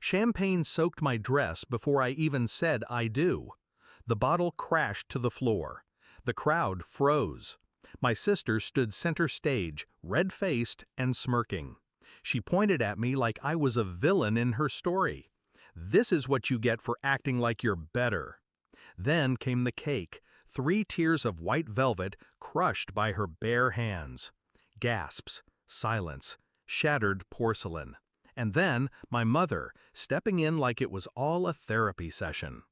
Champagne soaked my dress before I even said I do. The bottle crashed to the floor. The crowd froze. My sister stood center stage, red-faced and smirking. She pointed at me like I was a villain in her story. "This is what you get for acting like you're better." Then came the cake, 3 tiers of white velvet crushed by her bare hands. Gasps, silence, shattered porcelain. And then my mother, stepping in like it was all a therapy session.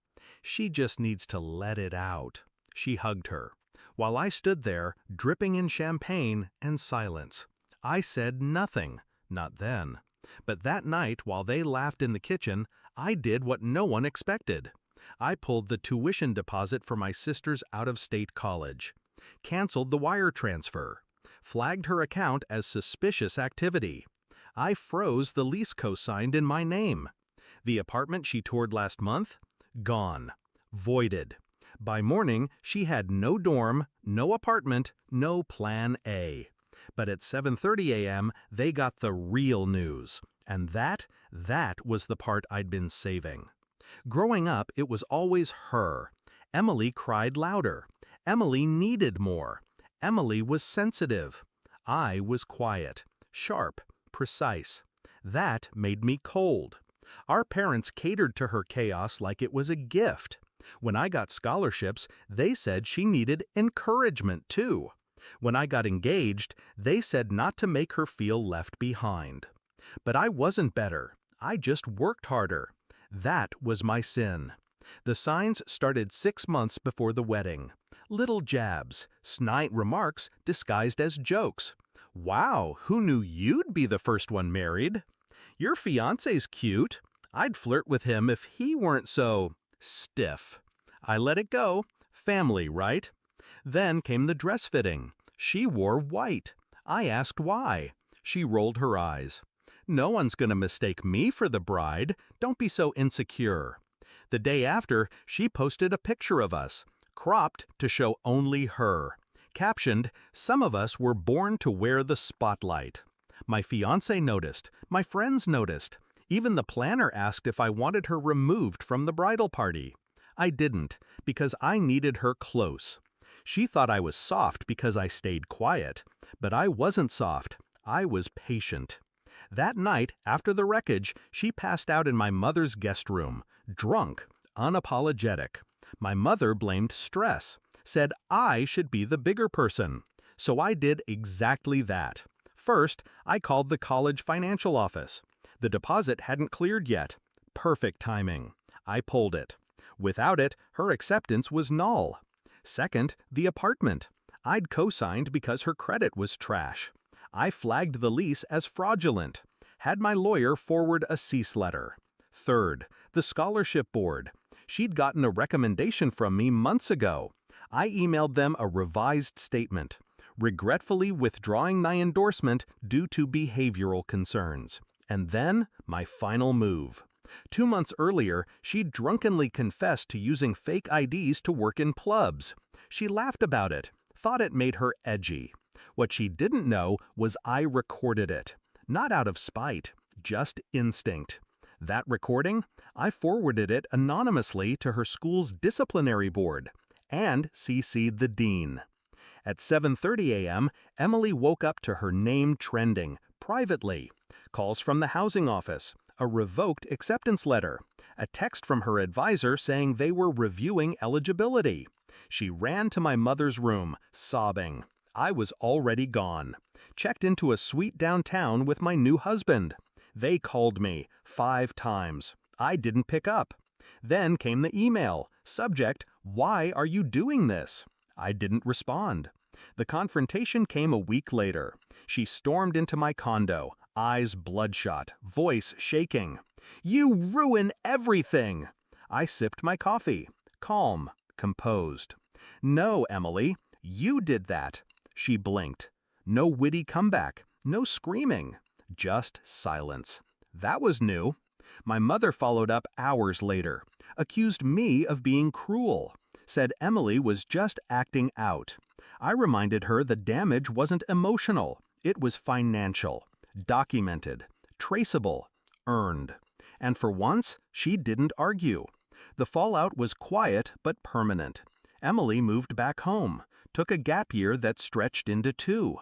"She just needs to let it out." She hugged her, while I stood there, dripping in champagne and silence. I said nothing, not then. But that night, while they laughed in the kitchen, I did what no one expected. I pulled the tuition deposit for my sister's out-of-state college, canceled the wire transfer, flagged her account as suspicious activity. I froze the lease co-signed in my name. The apartment she toured last month? Gone. Voided. By morning, she had no dorm, no apartment, no plan A. But at 7:30 a.m., they got the real news. And that was the part I'd been saving. Growing up, it was always her. Emily cried louder. Emily needed more. Emily was sensitive. I was quiet, sharp, precise. That made me cold. Our parents catered to her chaos like it was a gift. When I got scholarships, they said she needed encouragement too. When I got engaged, they said not to make her feel left behind. But I wasn't better. I just worked harder. That was my sin. The signs started 6 months before the wedding. Little jabs, snide remarks disguised as jokes. "Wow, who knew you'd be the first one married? Your fiancé's cute. I'd flirt with him if he weren't so stiff." I let it go. Family, right? Then came the dress fitting. She wore white. I asked why. She rolled her eyes. "No one's gonna mistake me for the bride. Don't be so insecure." The day after, she posted a picture of us, cropped to show only her. Captioned, "Some of us were born to wear the spotlight." My fiancé noticed. My friends noticed. Even the planner asked if I wanted her removed from the bridal party. I didn't, because I needed her close. She thought I was soft because I stayed quiet, but I wasn't soft. I was patient. That night, after the wreckage, she passed out in my mother's guest room, drunk, unapologetic. My mother blamed stress, said I should be the bigger person. So I did exactly that. First, I called the college financial office. The deposit hadn't cleared yet. Perfect timing. I pulled it. Without it, her acceptance was null. Second, the apartment. I'd co-signed because her credit was trash. I flagged the lease as fraudulent. Had my lawyer forward a cease letter. Third, the scholarship board. She'd gotten a recommendation from me months ago. I emailed them a revised statement, regretfully withdrawing my endorsement due to behavioral concerns. And then, my final move. 2 months earlier, she drunkenly confessed to using fake IDs to work in clubs. She laughed about it, thought it made her edgy. What she didn't know was I recorded it. Not out of spite, just instinct. That recording, I forwarded it anonymously to her school's disciplinary board and CC'd the dean. At 7:30 a.m., Emily woke up to her name trending, privately. Calls from the housing office, a revoked acceptance letter, a text from her advisor saying they were reviewing eligibility. She ran to my mother's room, sobbing. I was already gone. Checked into a suite downtown with my new husband. They called me 5 times. I didn't pick up. Then came the email. Subject, "Why are you doing this?" I didn't respond. The confrontation came a week later. She stormed into my condo, eyes bloodshot, voice shaking. "You ruin everything!" I sipped my coffee, calm, composed. "No, Emily, you did that." She blinked. No witty comeback, no screaming, just silence. That was new. My mother followed up hours later, accused me of being cruel, said Emily was just acting out. I reminded her the damage wasn't emotional, it was financial, documented, traceable, earned. And for once, she didn't argue. The fallout was quiet but permanent. Emily moved back home, took a gap year that stretched into 2.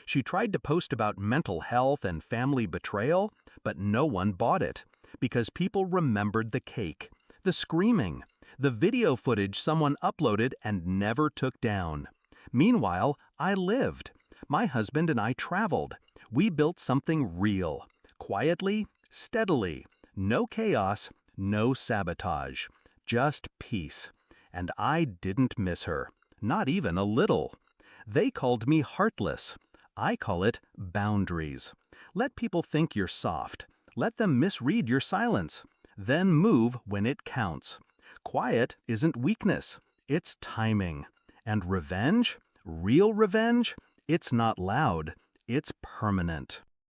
She tried to post about mental health and family betrayal, but no one bought it, because people remembered the cake, the screaming, the video footage someone uploaded and never took down. Meanwhile, I lived. My husband and I traveled. We built something real, quietly, steadily. No chaos, no sabotage, just peace. And I didn't miss her, not even a little. They called me heartless. I call it boundaries. Let people think you're soft. Let them misread your silence. Then move when it counts. Quiet isn't weakness, it's timing. And revenge, real revenge, it's not loud, it's permanent.